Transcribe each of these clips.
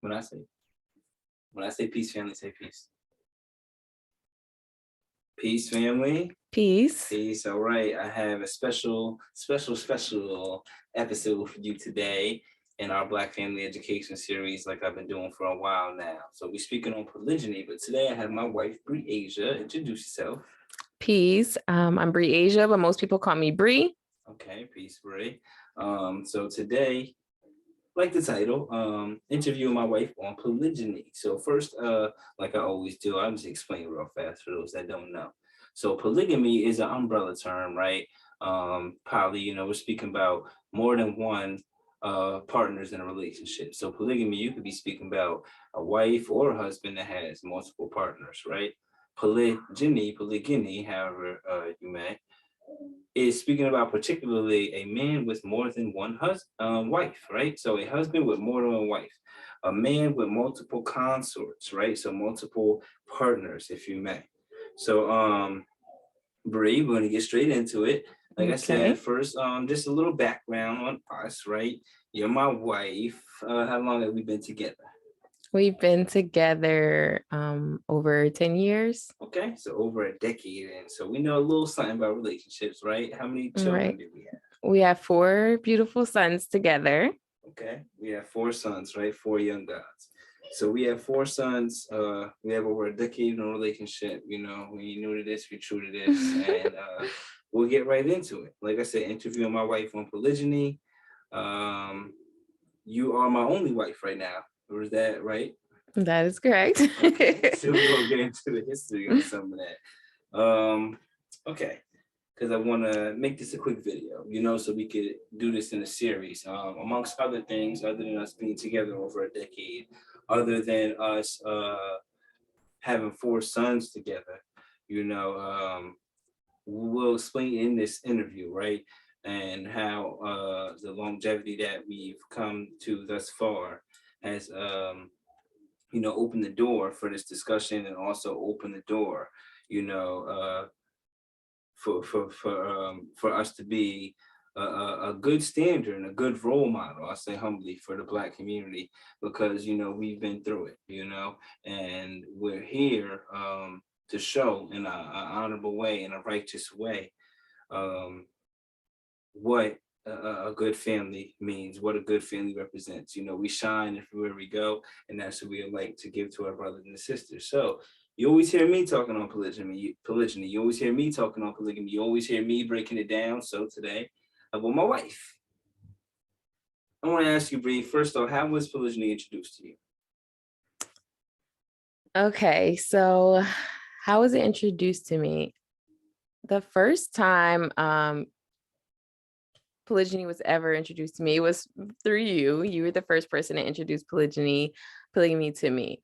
When I say peace, family, say peace. Peace, family. Peace. Peace. All right. I have a special episode for you today in our Black Family Education series, like I've been doing for a while now. So we're speaking on polygyny, but today I have my wife, Bree Asia. Introduce yourself. Peace. I'm Bree Asia, but most people call me Bree. Okay, peace, Bree. So today, like the title, interviewing my wife on polygyny. So first, like I always do, I'll just explain real fast for those that don't know. So polygamy is an umbrella term, right? Poly, we're speaking about more than one partners in a relationship. So polygamy, you could be speaking about a wife or a husband that has multiple partners, right? Polygyny, however you may, is speaking about particularly a man with more than one wife, right? So a husband with more than one wife, a man with multiple consorts, right? So multiple partners, if you may. So, Bree, we're gonna get straight into it. Like I said, first, just a little background on us, right? You're my wife. How long have we been together? We've been together over 10 years. Okay, so over a decade, and so we know a little something about relationships, right? How many children do we have? We have 4 beautiful sons together. Okay, we have 4 sons, right? 4 young gods. So we have 4 sons. We have over a decade in a relationship. We new to this, we true to this, and we'll get right into it. Like I said, interviewing my wife on polygyny. You are my only wife right now. Or is that right? That is correct. Okay. So we're gonna get into the history of some of that. Okay, because I want to make this a quick video, so we could do this in a series. Amongst other things, other than us being together over a decade, other than us having 4 sons together, we'll explain in this interview, right? And how the longevity that we've come to thus far has opened the door for this discussion, and also opened the door, for us to be a good standard and a good role model, I say humbly, for the Black community, because we've been through it, and we're here to show in an honorable way, in a righteous way, what a good family means, what a good family represents. We shine everywhere we go, and that's what we like to give to our brothers and sisters. So you always hear me talking on polygyny. You always hear me talking on polygamy. You always hear me breaking it down. So today, about my wife. I want to ask you, Bree, first off, how was polygyny introduced to you? Okay, so how was it introduced to me? The first time polygyny was ever introduced to me was through you. You were the first person to introduce polygamy to me.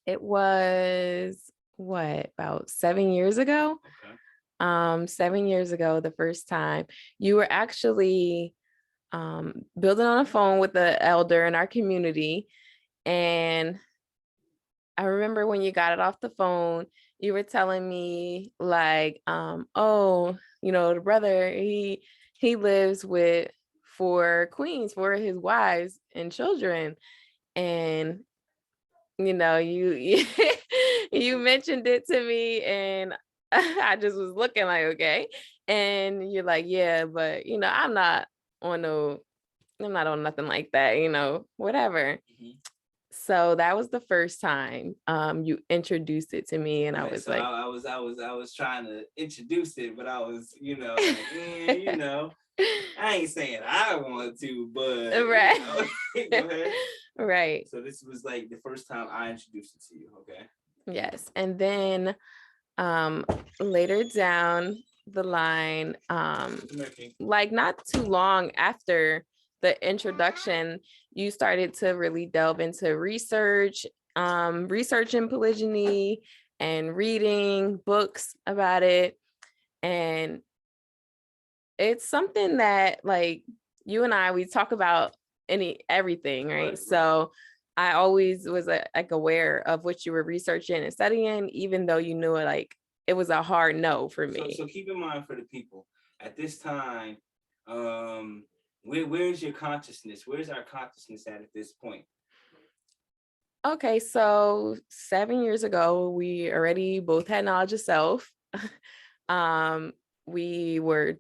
It was about 7 years ago? Okay. 7 years ago, the first time. You were actually building on a phone with the elder in our community. And I remember when you got it off the phone, you were telling me like, the brother, he lives with 4 queens, 4 of his wives and children. And, you you mentioned it to me, and I just was looking like, okay. And you're like, yeah, but, I'm not on nothing like that, whatever. Mm-hmm. So that was the first time you introduced it to me, and I was like, I was trying to introduce it, but I was, like, I ain't saying I want to, but right. Go ahead. Right. So this was like the first time I introduced it to you, okay? Yes, and then later down the line, like not too long after the introduction, you started to really delve into researching polygyny and reading books about it. And it's something that like you and we talk about everything, right? So I always was like aware of what you were researching and studying, even though you knew it was a hard no for me. So keep in mind, for the people at this time, where's your consciousness? Where's our consciousness at this point? Okay, so 7 years ago, we already both had knowledge of self. We were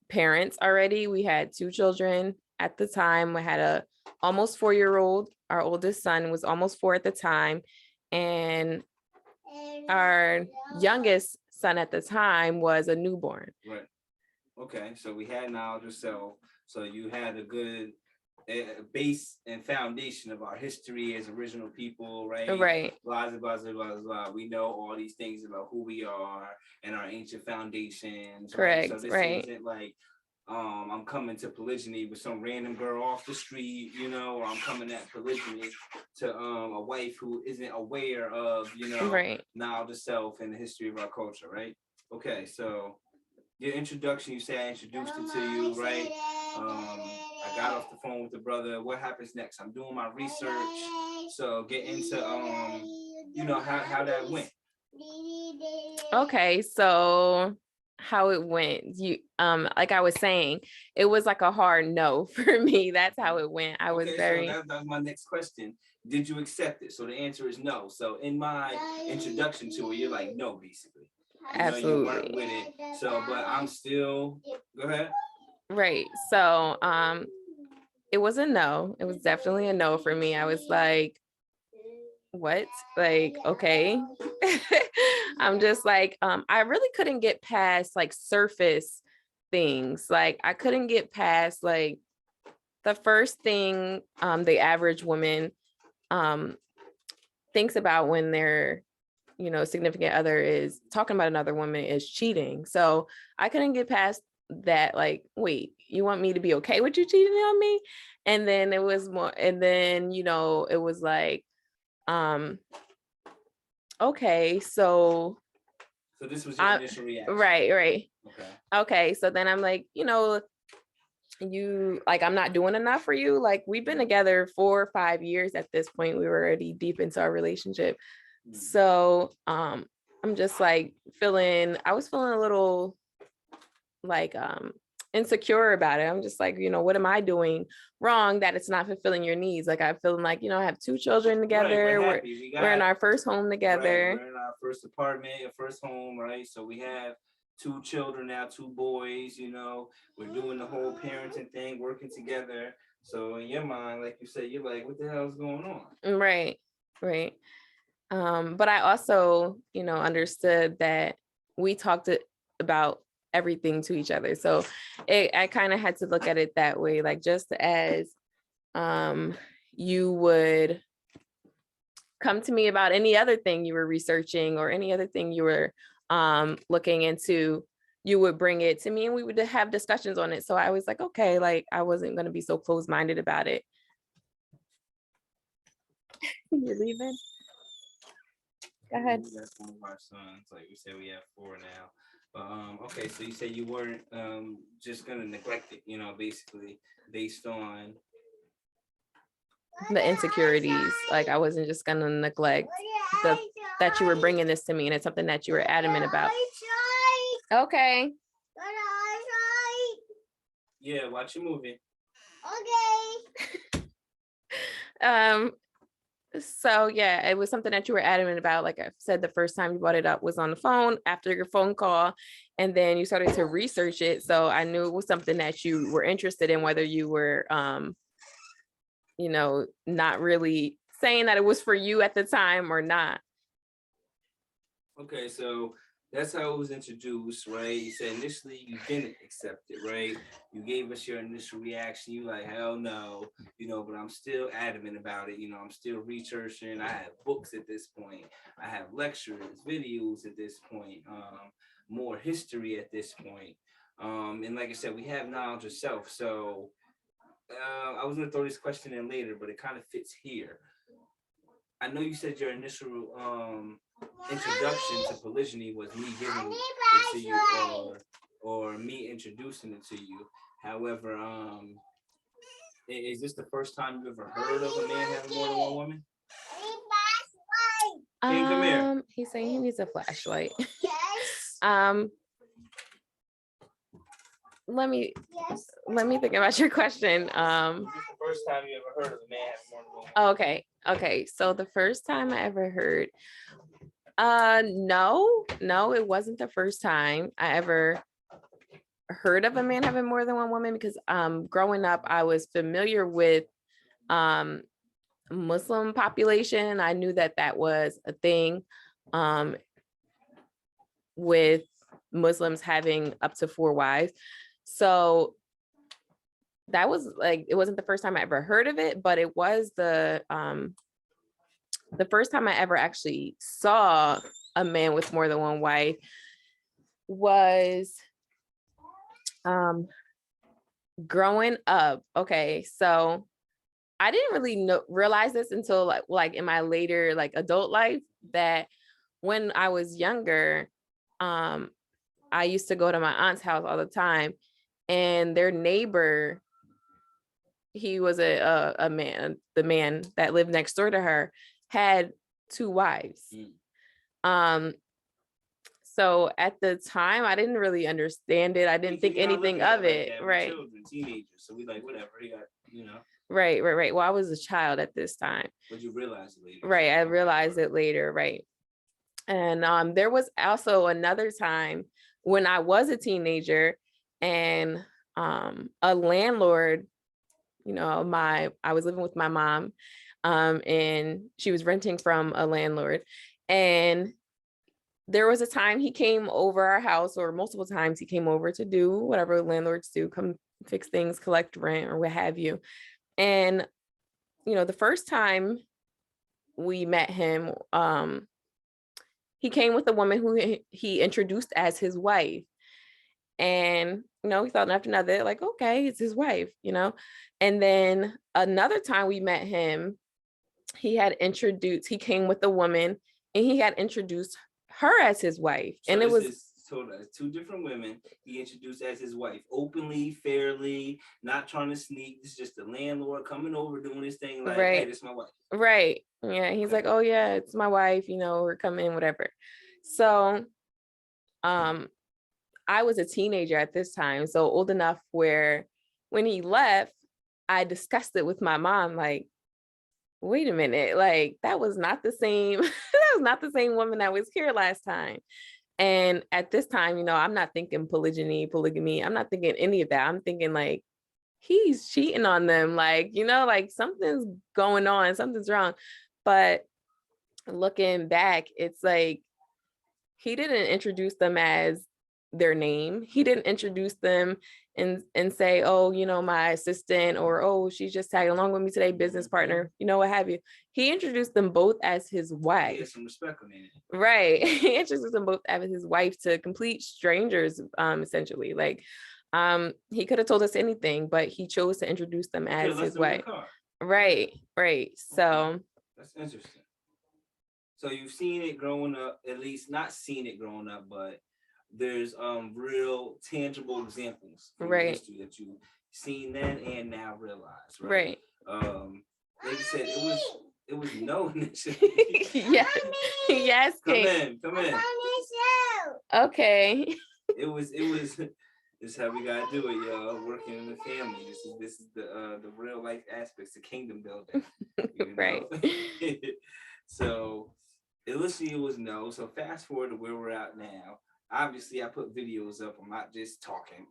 parents already. We had two children at the time. We had a almost 4-year-old. Our oldest son was almost 4 at the time. And our youngest son at the time was a newborn. Right. Okay, so we had knowledge of self. So you had a good base and foundation of our history as original people, right? Right. Blah, blah, blah, blah, blah. We know all these things about who we are and our ancient foundations. Correct. Right? So this right. isn't like I'm coming to polygyny with some random girl off the street, or I'm coming at polygyny to a wife who isn't aware of, Right. knowledge of self and the history of our culture, right? Okay, so your introduction, you say I introduced it to you, right? I got off the phone with the brother. What happens next? I'm doing my research. So get into how that went. Okay, so how it went, like I was saying, it was like a hard no for me. That's how it went. I was very so that was my next question. Did you accept it? So the answer is no. So in my introduction to it, you're like, no, basically. You weren't absolutely with it. So, but I'm still, go ahead. right. So it was a no. It was definitely a no for me. I was like, what? Like, okay. I'm just like, I really couldn't get past like surface things. Like I couldn't get past like the first thing the average woman thinks about when their significant other is talking about another woman is cheating. So I couldn't get past that. Like, wait, you want me to be okay with you cheating on me? And then it was more, and then it was like, okay, so this was your initial reaction. Right. Okay. So then I'm like, you like, I'm not doing enough for you. Like, we've been together 4 or 5 years at this point. We were already deep into our relationship. So I'm just like I was feeling a little like insecure about it. I'm just like, what am I doing wrong that it's not fulfilling your needs? Like, I'm feeling like, I have 2 children together. Right, we're in our first home together. Right, we're in our first apartment, our first home, right? So we have 2 children now, 2 boys, we're doing the whole parenting thing, working together. So in your mind, like you said, you're like, what the hell is going on? Right. But I also, understood that we talked about everything to each other. So I kind of had to look at it that way, like just as you would come to me about any other thing you were researching or any other thing you were looking into, you would bring it to me and we would have discussions on it. So I was like, okay, like I wasn't going to be so closed-minded about it. You're leaving? Go ahead. That's one of our sons. Like we said, we have 4 now. But okay, so you said you weren't just gonna neglect it, basically based on the insecurities. Like I wasn't just gonna neglect that you were bringing this to me, and it's something that you were adamant about. Okay. Yeah, watch your movie. Okay. So yeah, it was something that you were adamant about. Like I said, the first time you brought it up was on the phone after your phone call, and then you started to research it. So I knew it was something that you were interested in, whether you were, not really saying that it was for you at the time or not. Okay, so that's how it was introduced, right? You said initially you didn't accept it, right? You gave us your initial reaction. You like, hell no, but I'm still adamant about it. I'm still researching. I have books at this point. I have lectures, videos at this point, more history at this point. And like I said, we have knowledge of self. So I was gonna throw this question in later, but it kind of fits here. I know you said your initial introduction to polygyny was me giving it to you or me introducing it to you. However, is this the first time you ever heard of a man having more than one woman? Come here. He's saying he needs a flashlight. Let me think about your question. Is this the first time you ever heard of a man having more than one woman? Okay. Okay, so the first time I ever heard, no, it wasn't the first time I ever heard of a man having more than one woman because growing up I was familiar with um Muslim population. I knew that that was a thing um with Muslims having up to 4 wives. So that was like, it wasn't the first time I ever heard of it, but it was the first time I ever actually saw a man with more than one wife was um growing up. Okay, so I didn't really realize this until like in my later like adult life, that when I was younger, um I used to go to my aunt's house all the time, and their neighbor, he was a man, the man that lived next door to her had 2 wives. Um, so at the time, I didn't really understand it. I didn't think anything of it. Right. Children, teenagers, so we like whatever. He got, you know. Right. Well, I was a child at this time. But you realize it later. Right. I realized it later. Right. And there was also another time when I was a teenager, and a landlord, I was living with my mom, and she was renting from a landlord, and there was a time he came over our house, or multiple times he came over to do whatever landlords do, come fix things, collect rent, or what have you. And the first time we met him, he came with a woman who he introduced as his wife. And we thought after another, like, okay, it's his wife. And then another time we met him, he came with a woman, and he had introduced her as his wife. So and it was two different women he introduced as his wife, openly, fairly, not trying to sneak. This is just the landlord coming over doing his thing, like, right. Hey, this is my wife. Right. Yeah. He's like, oh yeah, it's my wife, we're coming, whatever. So I was a teenager at this time, so old enough where when he left, I discussed it with my mom, like, wait a minute, like, that was not the same, that was not the same woman that was here last time. And at this time, I'm not thinking polygamy. I'm not thinking any of that. I'm thinking like, he's cheating on them. Like, like something's going on, something's wrong. But looking back, it's like, he didn't introduce them as their name. He didn't introduce them and say, oh, my assistant, or, oh, she's just tagging along with me today, business partner, what have you. He introduced them both as his wife. He has some respect on it. Right. He introduced them both as his wife to complete strangers, essentially. Like, he could have told us anything, but he chose to introduce them as his wife. Right. So that's interesting. So you've seen it growing up, at least not seen it growing up, but there's real tangible examples from history that you've seen then and now realize, right? Like you said, it was known initially. Yes. Come in. Okay. It was this is how we gotta do it, y'all. Working in the family. This is the real life aspects of kingdom building. Right. So initially it was no. So fast forward to where we're at now. Obviously, I put videos up. I'm not just talking,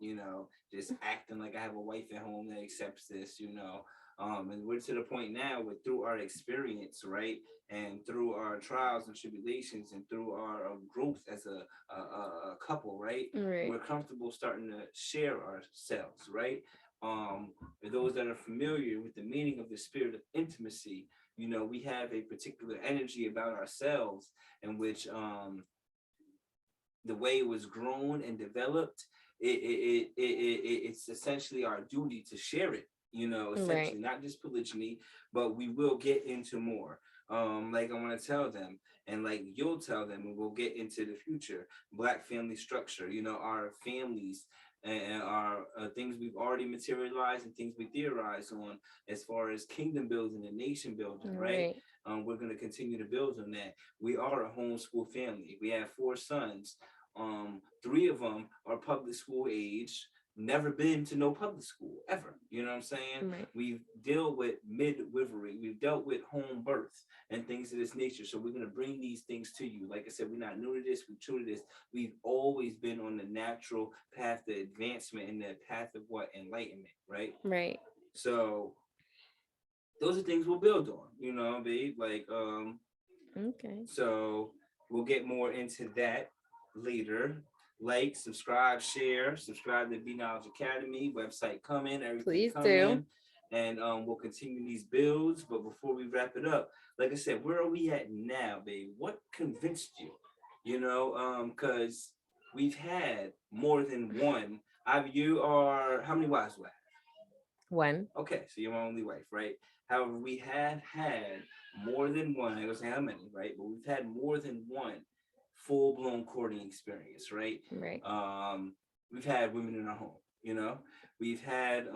just acting like I have a wife at home that accepts this, and we're to the point now where through our experience, right, and through our trials and tribulations, and through our growth as a couple, right, we're comfortable starting to share ourselves, right. For those that are familiar with the meaning of the spirit of intimacy, we have a particular energy about ourselves in which the way it was grown and developed, it's essentially our duty to share it, essentially, not just polygyny, but we will get into more. Like I want to tell them, and like you'll tell them, and we'll get into the future, Black family structure, our families and our things we've already materialized and things we theorize on as far as kingdom building and nation building, right? We're going to continue to build on that. We are a homeschool family. We have 4 sons. 3 of them are public school age. never been to no public school ever. You know what I'm saying? Right. We've dealt with midwifery, we've dealt with home birth and things of this nature. So we're gonna bring these things to you. Like I said, we're not new to this, we're true to this. We've always been on the natural path to advancement and the path of what? Enlightenment, right? Right. So those are things we'll build on, babe. Okay. So we'll get more into that later. Like, subscribe, share, subscribe to Be Knowledge Academy, website coming, everything Please coming. do. And we'll continue these builds. But before we wrap it up, like I said, where are we at now, babe? What convinced you? Because we've had more than one. You are, how many wives do I have? One. Okay, so you're my only wife, right? However, we have had more than one. I don't say how many, right? But we've had more than one full-blown courting experience, right? Right. We've had women in our home, we've had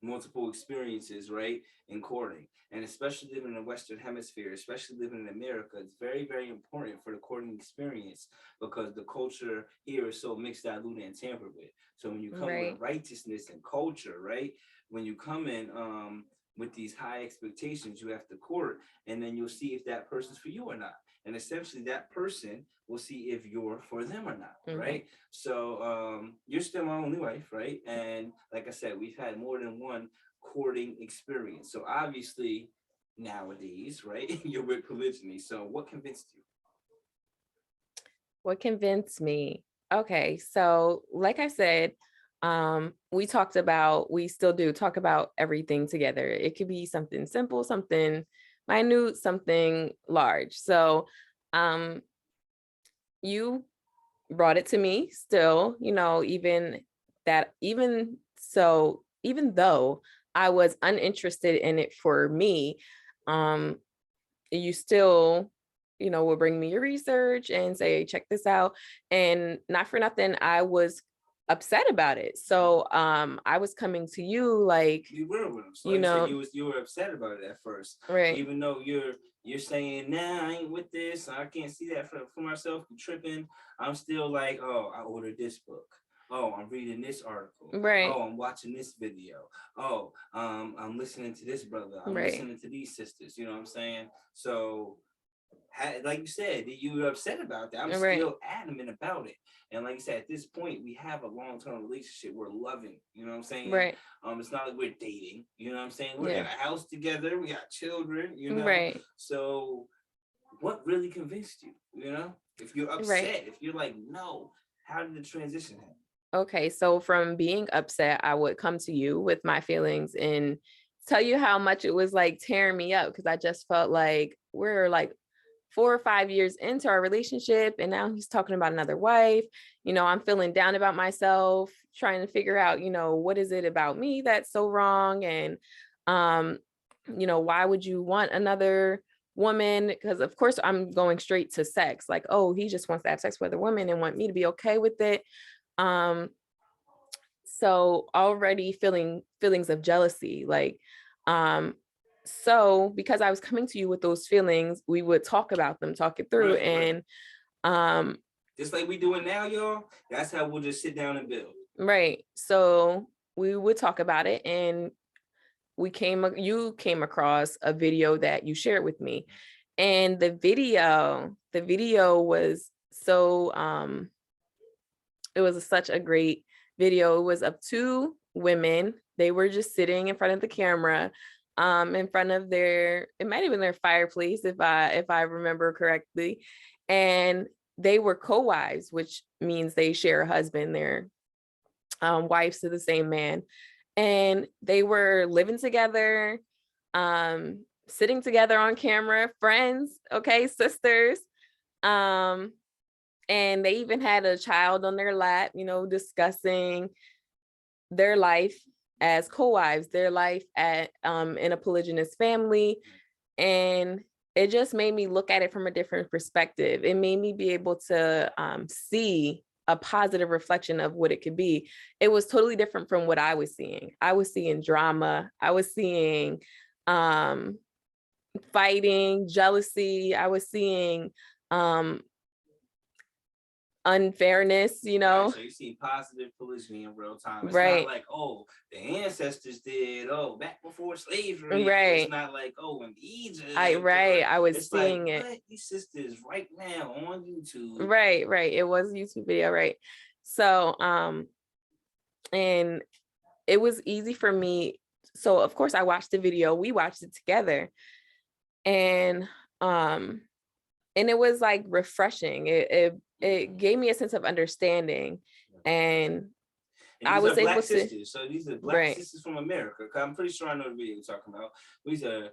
multiple experiences, right, in courting. And especially living in the Western Hemisphere, especially living in America, it's very, very important for the courting experience because the culture here is so mixed, diluted, and tampered with. So when you come with righteousness and culture, right, when you come in with these high expectations, you have to court, and then you'll see if that person's for you or not. And essentially that person will see if you're for them or not, right? So you're still my only wife, right? And like I said, we've had more than one courting experience. So obviously nowadays, right, you're with polygyny. So what convinced you? What convinced me? Okay, so like I said, we still do talk about everything together. It could be something simple, something minute, something large. So you brought it to me still, even though I was uninterested in it for me, you still, will bring me your research and say, check this out. And not for nothing, I was upset about it. So I was coming to you like, you were with him. So you were upset about it at first, right? Even though you're saying, nah, I ain't with this. I can't see that for myself. I'm tripping. I'm still like, oh, I ordered this book. Oh, I'm reading this article. Right. Oh, I'm watching this video. Oh, I'm listening to this brother. I'm listening to these sisters. You know what I'm saying? So, like you said, you were upset about that. I'm still adamant about it. And like I said, at this point, we have a long-term relationship. We're loving. You know what I'm saying? Right. It's not like we're dating. You know what I'm saying? We're in a house together. We got children. Right. So, what really convinced you? If you're upset, if you're like, no, how did the transition happen? Okay, so from being upset, I would come to you with my feelings and tell you how much it was like tearing me up because I just felt like we're like 4 or 5 years into our relationship and now he's talking about another wife. I'm feeling down about myself, trying to figure out, what is it about me that's so wrong? And, why would you want another woman? Because of course I'm going straight to sex. Like, oh, he just wants to have sex with a woman and want me to be okay with it. So already feeling feelings of jealousy, like, so because I was coming to you with those feelings, we would talk about them, talk it through. And just like we doing now, y'all, that's how we'll just sit down and build. Right. So we would talk about it, and you came across a video that you shared with me, and the video was so it was such a great video. It was of 2 women. They were just sitting in front of the camera, in front of it might have been their fireplace if I remember correctly. And they were co-wives, which means they share a husband. They're wives to the same man. And they were living together, sitting together on camera, friends, okay, sisters. And they even had a child on their lap, discussing their life as co-wives, their life in a polygynous family. And it just made me look at it from a different perspective. It made me be able to see a positive reflection of what it could be. It was totally different from what I was seeing. I was seeing drama. I was seeing fighting, jealousy. I was seeing unfairness, Right, so you see positive polygyny in real time. It's not Right. like, oh, the ancestors did, oh, back before slavery. It's Right. not like, oh, in Egypt. I was It's like, seeing it. what? These sisters right now on YouTube. Right. It was a YouTube video, right? So, and it was easy for me. So of course I watched the video. We watched it together, and it was like refreshing. It gave me a sense of understanding, and And I these was are Black able to. sisters. So these are Black Right. sisters from America. 'Cause I'm pretty sure I know the video you're talking about. These are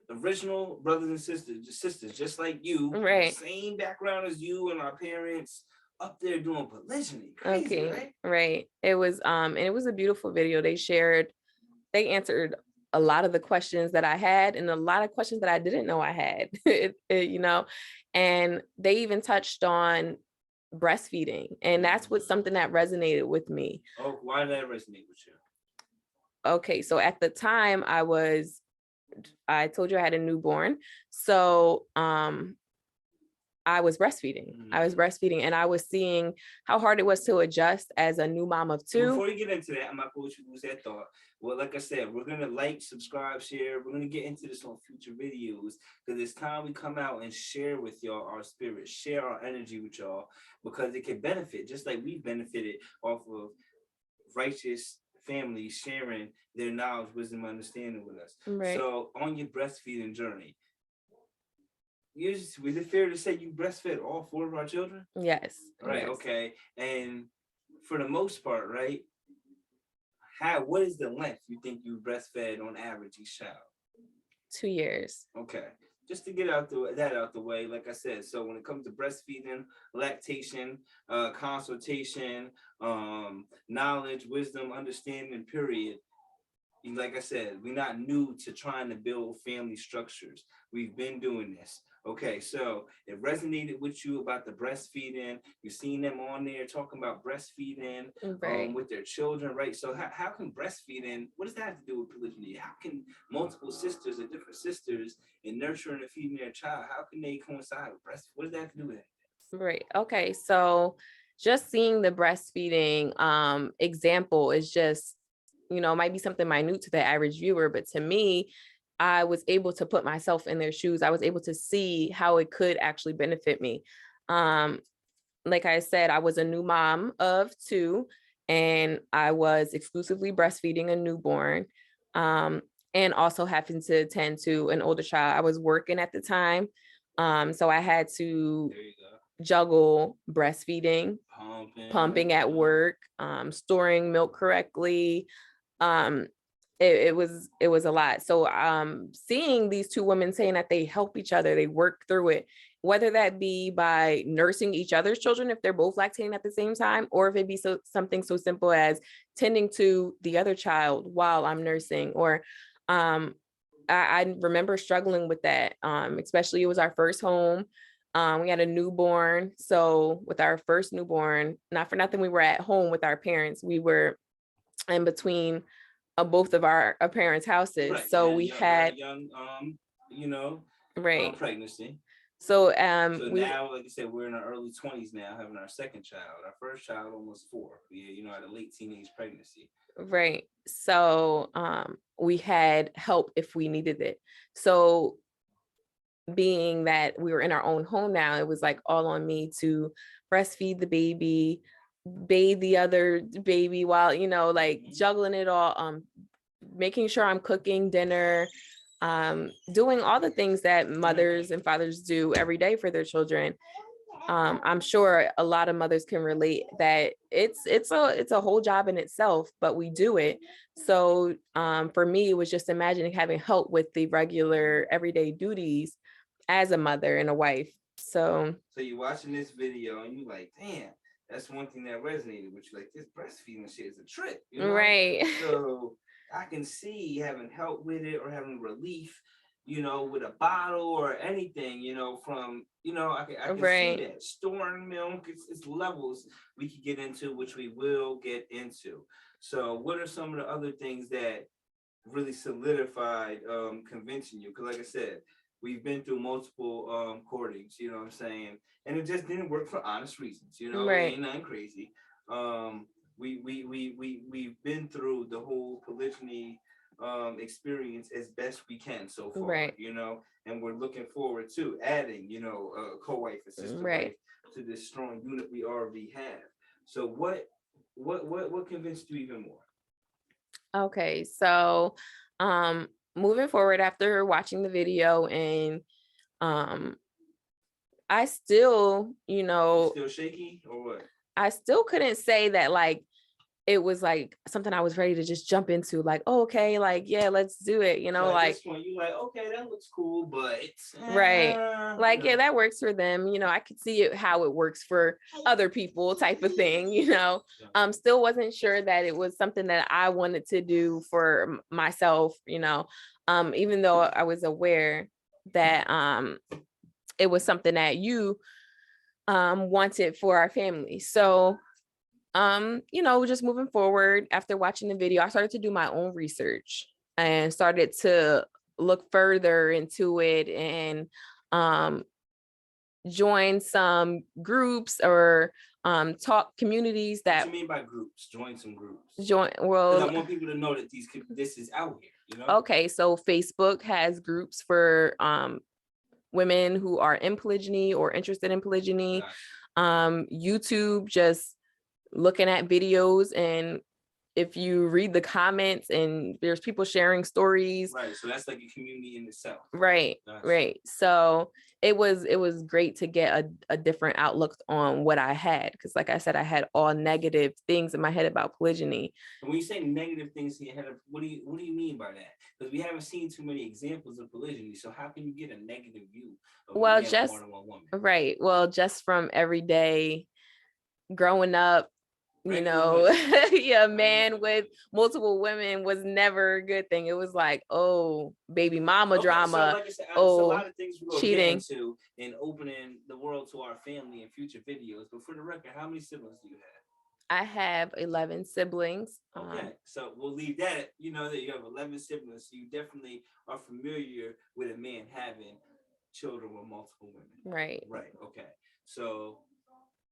original brothers and sisters, just like you. Right. Same background as you and our parents up there doing polygyny. Crazy, Okay. right? Right. It was and it was a beautiful video. They answered a lot of the questions that I had and a lot of questions that I didn't know I had. And they even touched on breastfeeding, and that's what something that resonated with me. Oh, why did that resonate with you? Okay, so at the time I told you I had a newborn. So I was breastfeeding. And I was seeing how hard it was to adjust as a new mom of two. Before you get into that, I'm not going to lose that thought. Well, like I said, we're going to like, subscribe, share. We're going to get into this on future videos, because it's time we come out and share with y'all our spirit, share our energy with y'all, because it can benefit, just like we benefited off of righteous families sharing their knowledge, wisdom, understanding with us. Right. So on your breastfeeding journey, was it fair to say you breastfed all 4 of our children? Yes. Right. Yes. Okay. And for the most part, right? What is the length you think you breastfed on average each child? 2 years. Okay. Just to get that out the way, like I said, so when it comes to breastfeeding, lactation, consultation, knowledge, wisdom, understanding, period. Like I said, we're not new to trying to build family structures. We've been doing this. Okay, so it resonated with you about the breastfeeding. You've seen them on there talking about breastfeeding with their children, right? So how can breastfeeding, what does that have to do with polygyny? How can multiple sisters or different sisters in nurturing and feeding their child, how can they coincide with breastfeeding? What does that have to do with it? Right. Okay, so just seeing the breastfeeding example is just, might be something minute to the average viewer, but to me, I was able to put myself in their shoes. I was able to see how it could actually benefit me. Like I said, I was a new mom of 2, and I was exclusively breastfeeding a newborn, and also having to tend to an older child. I was working at the time, so I had to juggle breastfeeding, pumping at work, storing milk correctly. It was a lot. So seeing these 2 women saying that they help each other, they work through it, whether that be by nursing each other's children if they're both lactating at the same time, or if it be something so simple as tending to the other child while I'm nursing. Or I remember struggling with that, especially it was our first home. We had a newborn. So with our first newborn, not for nothing, we were at home with our parents. We were in between both of our parents' houses. Right. So we had young, right pregnancy. So so now, like I said, we're in our early 20s now, having our second child. Our first child almost 4. At a late teenage pregnancy. Right. So we had help if we needed it. So being that we were in our own home now, it was like all on me to breastfeed the baby, bathe the other baby while, juggling it all, making sure I'm cooking dinner, doing all the things that mothers and fathers do every day for their children. I'm sure a lot of mothers can relate that it's a whole job in itself, but we do it. So for me, it was just imagining having help with the regular everyday duties as a mother and a wife. So you're watching this video and you're like, damn, that's one thing that resonated with you. Like, this breastfeeding shit is a trip, right? So I can see having help with it or having relief, with a bottle or anything, from, I can right. see that. Storing milk, it's levels we could get into, which we will get into. So what are some of the other things that really solidified convincing you? Because like I said, we've been through multiple courtings, you know what I'm saying? And it just didn't work for honest reasons, you know, it Right. ain't nothing crazy. We've been through the whole polygyny experience as best we can so far, Right. you know, and we're looking forward to adding, you know, a co-wife and sister Right. wife to this strong unit we already have. So what convinced you even more? Okay. So moving forward after watching the video, and um I still, Still shaky or what? I still couldn't say that like it was like something I was ready to just jump into, like, oh, okay, like, yeah, let's do it, So at like, this point, you're like, okay, that looks cool, but right. Like, yeah, no. that works for them. I could see it how it works for other people type of thing. Still wasn't sure that it was something that I wanted to do for myself, even though I was aware that it was something that you wanted for our family. So just moving forward after watching the video, I started to do my own research and started to look further into it, and join some groups or talk communities What that you mean by groups? Join some groups. join. Because I Well, want people to know that this is out here, you know? okay, so Facebook has groups for women who are in polygyny or interested in polygyny. Gotcha. YouTube, just looking at videos, and if you read the comments and there's people sharing stories. Right. So that's like a community in itself. Right. Gotcha. Right. So it was great to get a different outlook on what I had, because like I said, I had all negative things in my head about polygyny. And when you say negative things in your head, what do you mean by that? Because we haven't seen too many examples of polygyny. So how can you get a negative view of Well, a man just more than one woman? right. Well, just from every day growing up, yeah, a man with multiple women was never a good thing. It was like, oh, baby mama drama. So like I said, it's a lot of things we're cheating. Get into in opening the world to our family in future videos. But for the record, how many siblings do you have? I have 11 siblings. Okay, so we'll leave that. You know that you have 11 siblings, so you definitely are familiar with a man having children with multiple women. Right. Right. Okay. So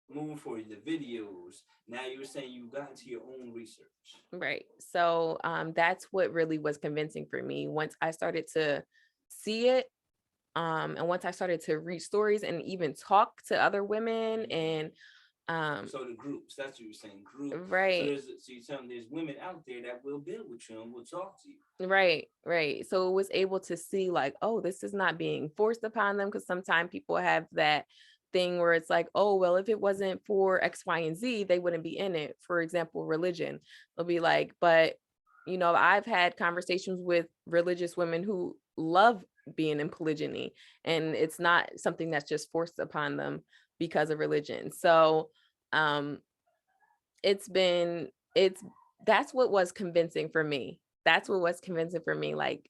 moving forward, the videos. Now you were saying you got into your own research. Right. So that's what really was convincing for me. Once I started to see it, and once I started to read stories and even talk to other women, and so the groups, that's what you're saying, group. Right. So you're telling there's women out there that will build with you and will talk to you. Right. Right. So it was able to see like, oh, this is not being forced upon them, because sometimes people have that thing where it's like, oh, well, if it wasn't for X, Y, and Z, they wouldn't be in it. For example, religion. They'll be like, but I've had conversations with religious women who love being in polygyny, and it's not something that's just forced upon them because of religion. So it's that's what was convincing for me. That's what was convincing for me. Like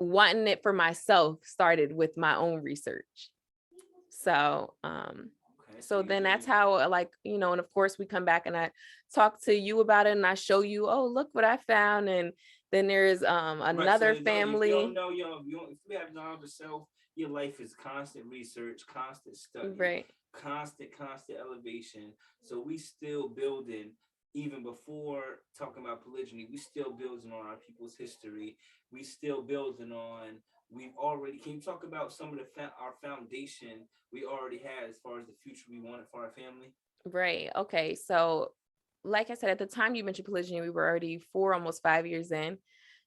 wanting it for myself started with my own research. So so then that's how, like, and of course we come back and I talk to you about it, and I show you, oh, look what I found. And then there's another family. If you have knowledge of self, your life is constant research, constant study, right, constant elevation. So we still building, even before talking about polygyny, we still building on our people's history. We still building on, can you talk about some of our foundation we already had as far as the future we wanted for our family? Right. Okay. So like I said, at the time you mentioned polygyny, we were already almost 5 years in.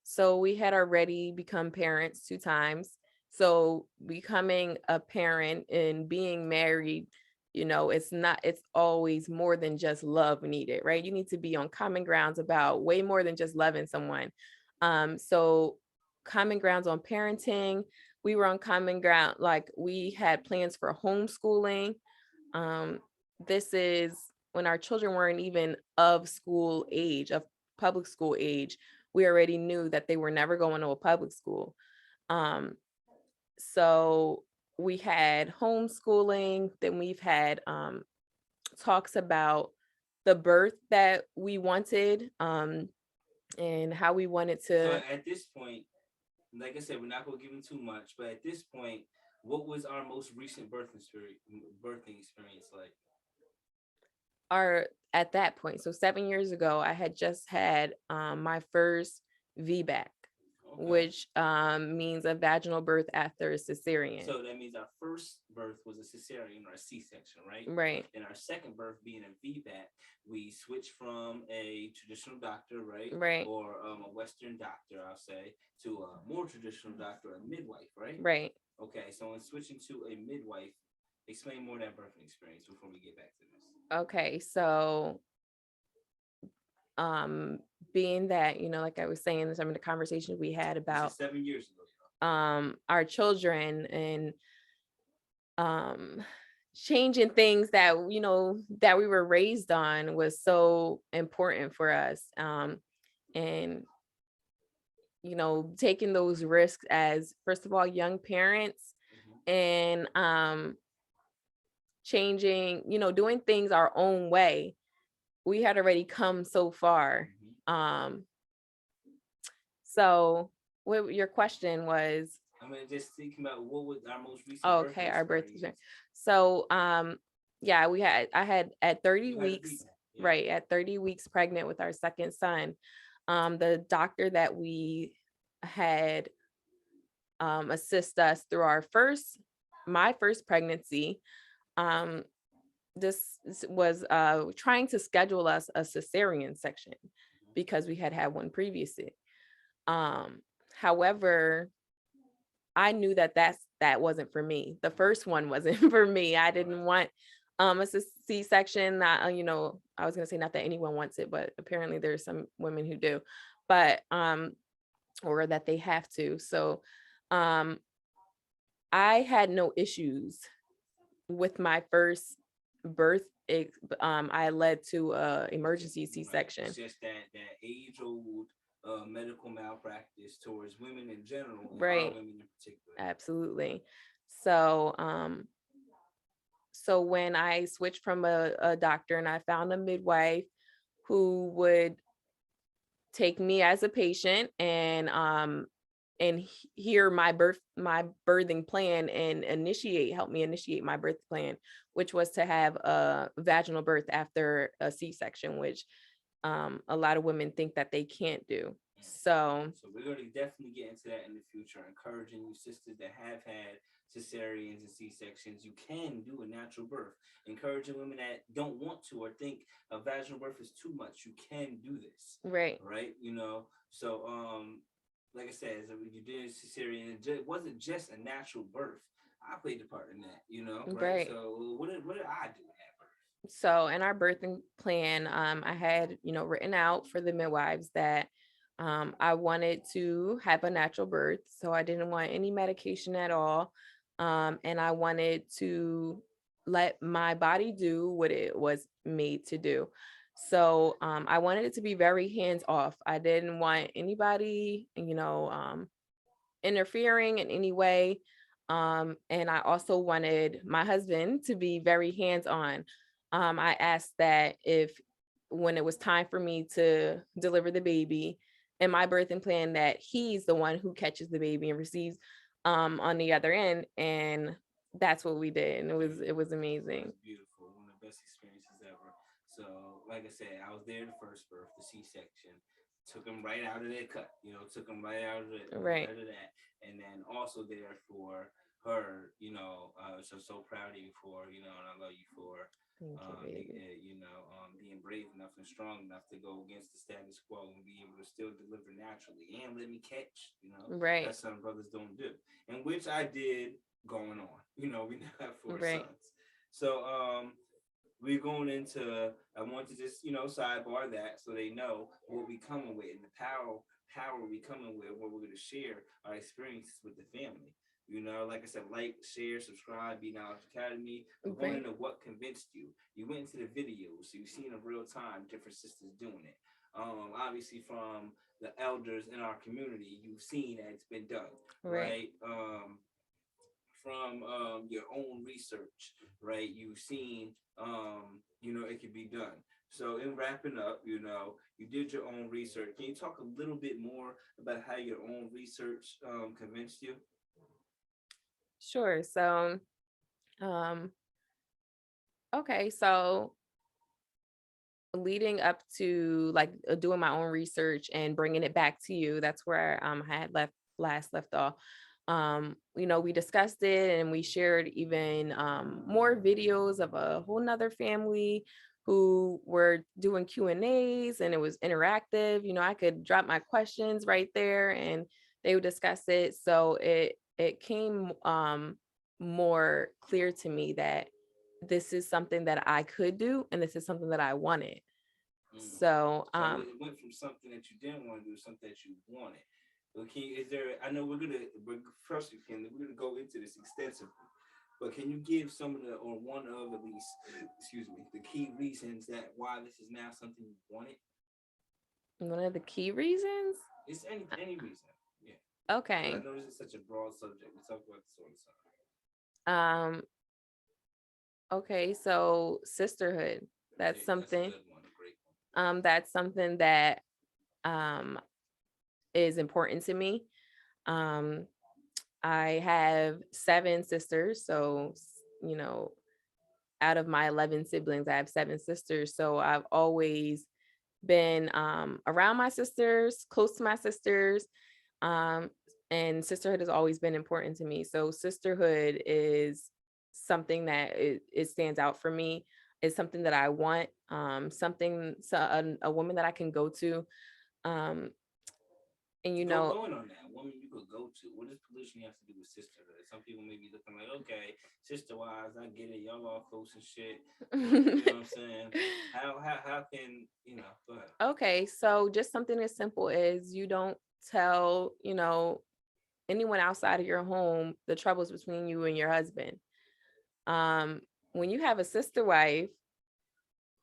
So we had already become parents 2 times. So becoming a parent and being married, it's always more than just love needed, right? You need to be on common grounds about way more than just loving someone. So common grounds on parenting, we were on common ground, like we had plans for homeschooling. This is when our children weren't even of school age, of public school age. We already knew that they were never going to a public school. So we had homeschooling, then we've had talks about the birth that we wanted, and how we wanted to. So at this point, like I said, we're not gonna give them too much, but at this point, what was our most recent birthing experience like? Or at that point, so 7 years ago, I had just had my first VBAC, Okay. which means a vaginal birth after a cesarean. So that means our first birth was a cesarean or a C-section, right? Right. And our second birth being a VBAC, we switched from a traditional doctor, right? Right. Or a Western doctor, I'll say, to a more traditional doctor, a midwife, right? Right. Okay, so in switching to a midwife, explain more of that birthing experience before we get back to this. Okay, so being that, like I was saying, some of the conversations we had about 7 years ago. our children and changing things that that we were raised on was so important for us. And taking those risks as, first of all, young parents, and changing, doing things our own way. We had already come so far. So what your question was? I mean, just thinking about what was our most recent Okay, our birth experience. So yeah, I had at 30 weeks, right, at 30 weeks pregnant with our second son. The doctor that we had assist us through my first pregnancy, this was trying to schedule us a cesarean section because we had one previously. However, I knew that wasn't for me. The first one wasn't for me. I didn't want a C-section. Not, I was gonna say not that anyone wants it, but apparently there's some women who do, but or that they have to. So I had no issues with my first birth. I led to a emergency C-section. It's just that age-old medical malpractice towards women in general, and right? women in particular. Absolutely. So so when I switched from a doctor and I found a midwife who would take me as a patient and hear my birthing plan and help me initiate my birth plan, which was to have a vaginal birth after a C-section, which a lot of women think that they can't do. So we're going to definitely get into that in the future, encouraging you sisters that have had cesareans and C-sections, you can do a natural birth. Encouraging women that don't want to or think a vaginal birth is too much, you can do this. Right. So like I said, you did a cesarean, it wasn't just a natural birth. I played the part in that, right? So what did I do? So in our birthing plan, I had, written out for the midwives that I wanted to have a natural birth. So I didn't want any medication at all. And I wanted to let my body do what it was made to do. So I wanted it to be very hands off. I didn't want anybody, interfering in any way. And I also wanted my husband to be very hands on. I asked that when it was time for me to deliver the baby in my birthing plan, that he's the one who catches the baby and receives on the other end. And that's what we did. And it was amazing. It was beautiful. One of the best experiences ever. So like I said, I was there the first birth, the C-section. Took him right out of that cut, took him right out of it, right out of that. And then also there for her, so proud of you for, and I love you for being brave enough and strong enough to go against the status quo and be able to still deliver naturally and let me catch, right? That's some brothers don't do, and which I did going on. We now have 4 sons. So we're going into, I want to just, sidebar that so they know what we coming with and the power we coming with, what we're going to share our experiences with the family. Like I said, like, share, subscribe, Be Knowledge Academy. We're going into what convinced you. You went into the videos, so you've seen in real time different sisters doing it. Obviously from the elders in our community, you've seen that it's been done, right? From your own research, right? You've seen, it can be done. So in wrapping up, you did your own research. Can you talk a little bit more about how your own research convinced you? Sure. So, um, okay, so leading up to like doing my own research and bringing it back to you, that's where I had left off. We discussed it and we shared even more videos of a whole nother family who were doing Q&As, and it was interactive. I could drop my questions right there and they would discuss it. So it came more clear to me that this is something that I could do and this is something that I wanted. Mm. So, So it went from something that you didn't want to do to something that you wanted. Okay, is there? I know first we're gonna go into this extensively, but can you give some of the or one of at least, excuse me, the key reasons that why this is now something you wanted? one of the key reasons. It's any reason, yeah. Because I Okay. know this is such a broad subject. We talk about this all the time. Um, okay, so sisterhood. That's Yeah, that's a something. good one, a great one. That's something that um is important to me. Um, I have 7 sisters, so you know, out of my 11 siblings, I have 7 sisters. So I've always been around my sisters, close to my sisters. Um, and sisterhood has always been important to me. So sisterhood is something that it stands out for me. It's something that I want, a woman that I can go to. Um, and Going on that woman you could go to. What does polygyny have to do with sisterhood? Some people may be looking like, okay, sister wise, I get it. Y'all all close and shit. You know what I'm saying? How can Go ahead. Okay, so just something as simple as you don't tell, anyone outside of your home the troubles between you and your husband. Um, when you have a sister wife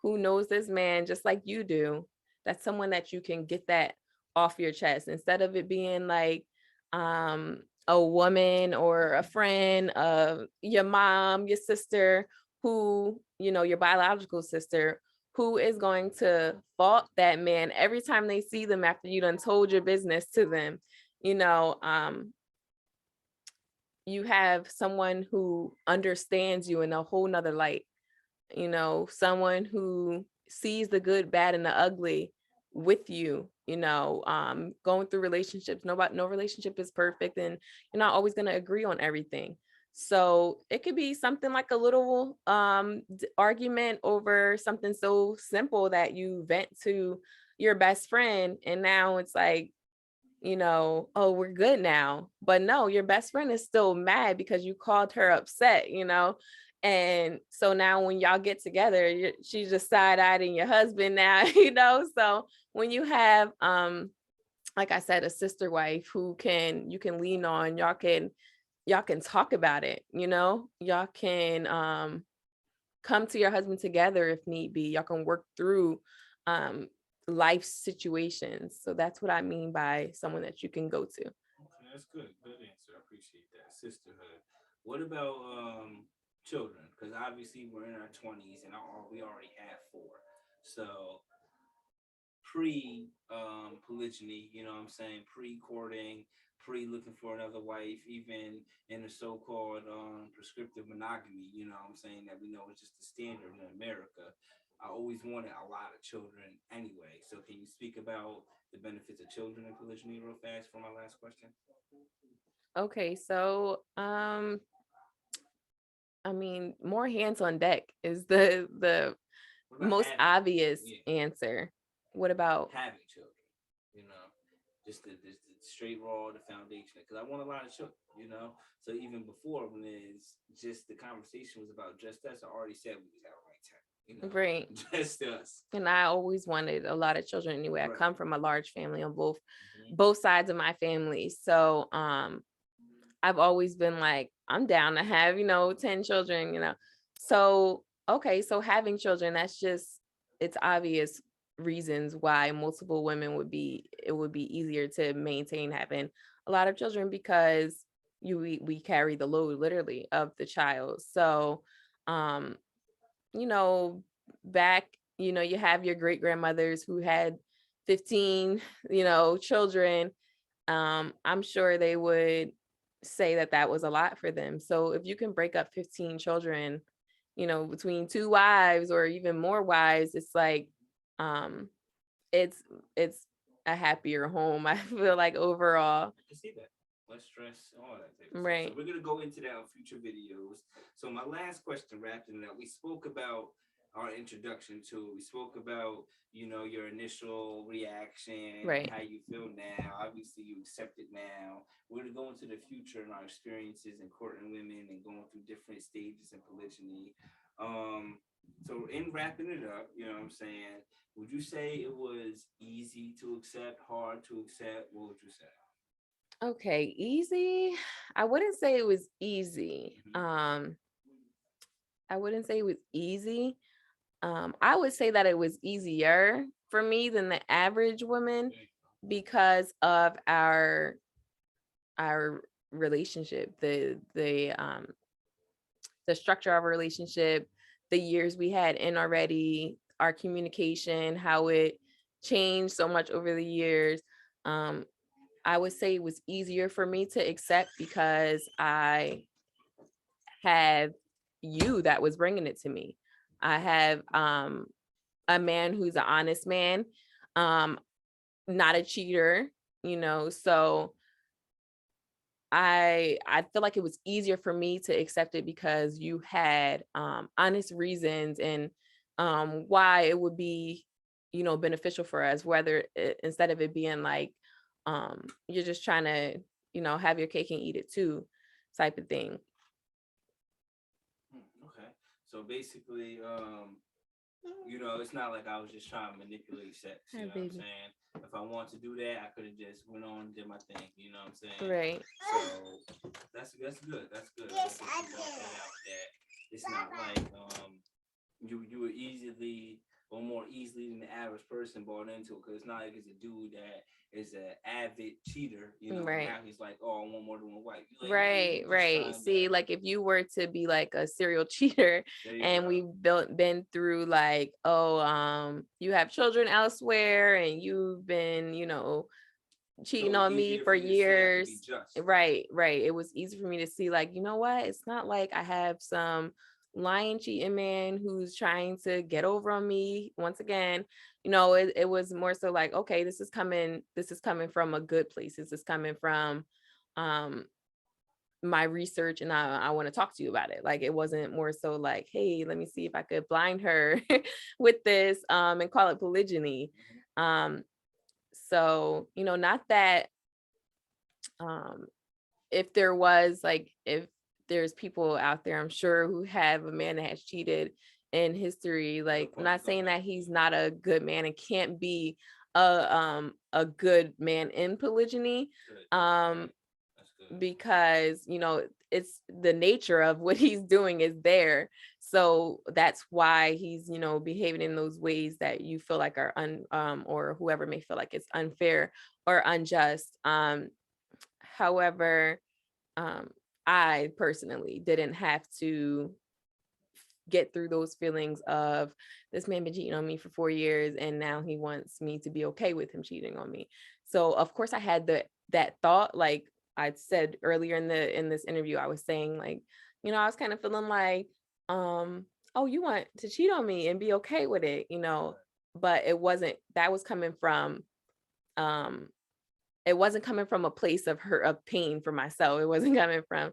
who knows this man just like you do, that's someone that you can get that off your chest instead of it being like a woman or a friend of your mom, your sister, who, your biological sister, who is going to fault that man every time they see them after you done told your business to them. You know, um, you have someone who understands you in a whole nother light, someone who sees the good, bad, and the ugly with you, going through relationships. No relationship is perfect, and you're not always going to agree on everything. So it could be something like a little argument over something so simple that you vent to your best friend, and now it's like, oh, we're good now. But no, your best friend is still mad because you called her upset. And so now when y'all get together, she's just side-eyeing your husband now, So when you have, like I said, a sister wife who you can lean on, y'all can talk about it, y'all can come to your husband together if need be. Y'all can work through um life situations. So that's what I mean by someone that you can go to. Okay, that's good. Good answer. I appreciate that. Sisterhood. What about children? Because obviously we're in our 20s and we already have four. So pre polygyny, you know what I'm saying, pre courting, pre looking for another wife, even in the so called prescriptive monogamy, you know what I'm saying, that we know is just the standard in America. I always wanted a lot of children anyway. So can you speak about the benefits of children in polygyny real fast for my last question? Okay, so I mean, more hands on deck is the What about most having? obvious Yeah, answer. What about having children. You know, just the straight raw, the foundation. Because I want a lot of children. So even before when it's just the conversation was about just us, I already said we was out like 10. right? Just us. And I always wanted a lot of children anyway. I Right. come from a large family on both Mhm. both sides of my family. So I've always been like, I'm down to have, 10 children. So, okay, so having children, it's obvious reasons why multiple women it would be easier to maintain having a lot of children because we carry the load literally of the child. So, um, you know, back you have your great grandmothers who had 15, children. I'm sure they would say that that was a lot for them. So if you can break up 15 children, between two wives or even more wives, it's like, um, it's it's a happier home. I feel like overall. I can see that. Less stress, all that type of stuff. So Right. we're gonna go into that on future videos. So my last question, wrapping it up, we spoke about our introduction to it. We spoke about, your initial reaction and Right. how you feel now. Obviously, you accept it now. We're gonna go into the future and our experiences in courting women and going through different stages in polygyny. Um, so in wrapping it up, you know what I'm saying? Would you say it was easy to accept, hard to accept? What would you say? Okay, easy. I wouldn't say it was easy. Mhm. I wouldn't say it was easy. I would say that it was easier for me than the average woman because of our relationship, the structure of our relationship, the years we had in already, our communication, how it changed so much over the years. Um, I would say it was easier for me to accept because I have you that was bringing it to me. I have a man who's an honest man, um, not a cheater, so I feel like it was easier for me to accept it because you had honest reasons and why it would be, beneficial for us, whether instead of it being like you're just trying to, have your cake and eat it too type of thing. Okay. So basically, it's not like I was just trying to manipulate sex. You Hi, know what I'm baby. saying? If I want to do that, I could have just went on and did my thing. You know what I'm saying? Right. So that's good. That's good. Yes, I did. That it's not like you were easily or more easily than the average person bought into it, because it's not like it's a dude that is an avid cheater, Right. now he's like, oh, I want more than one wife. Like, Right, right. See, like if you were to be like a serial cheater and go. we've been through like, oh, you have children elsewhere and you've been, cheating on me for years. Right, right. It was easy for me to see, like, you know what? It's not like I have some lying, cheating man who's trying to get over on me. Once again, it was more so like, okay, this is coming from a good place. This is coming from um my research and I want to talk to you about it. Like it wasn't more so like, hey, let me see if I could blind her with this and call it polygyny. Um so, not that um if there was like if there's people out there, I'm sure, who have a man that has cheated in history. Like I'm not saying that he's not a good man and can't be a good man in polygyny. Because it's the nature of what he's doing is there, so that's why he's behaving in those ways that you feel like are or whoever may feel like it's unfair or unjust. However, um I personally didn't have to get through those feelings of this man been cheating on me for 4 years and now he wants me to be okay with him cheating on me. So of course I had that thought, like I said earlier in this interview, I was saying like, I was kind of feeling like, oh, you want to cheat on me and be okay with it, but that was coming from um it wasn't coming from a place of hurt, of pain for myself. It wasn't coming from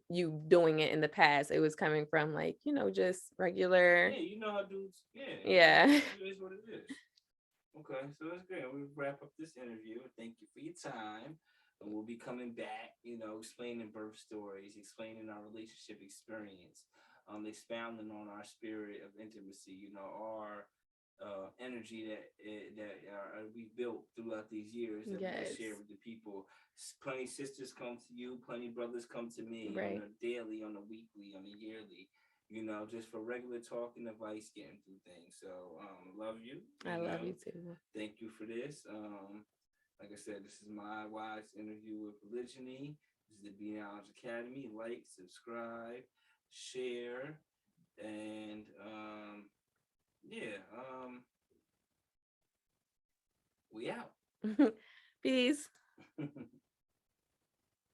you doing it in the past. It was coming from like, just regular. Yeah, you know how dudes. Yeah. It is what it is. Okay, so that's great. We wrap up this interview. Thank you for your time. And we'll be coming back, explaining birth stories, explaining our relationship experience, expounding on our spirit of intimacy, our energy that we built throughout these years that we can share with the people. Plenty sisters come to you, plenty brothers come to me Right. on a daily, on a weekly, on a yearly. Just for regular talk and advice, getting through things. So, love you. I love you too. Thank you for this. Like I said, this is my wise interview with Polygyny. This is the Be Knowledge Academy. Like, subscribe, share, and yeah. Peace.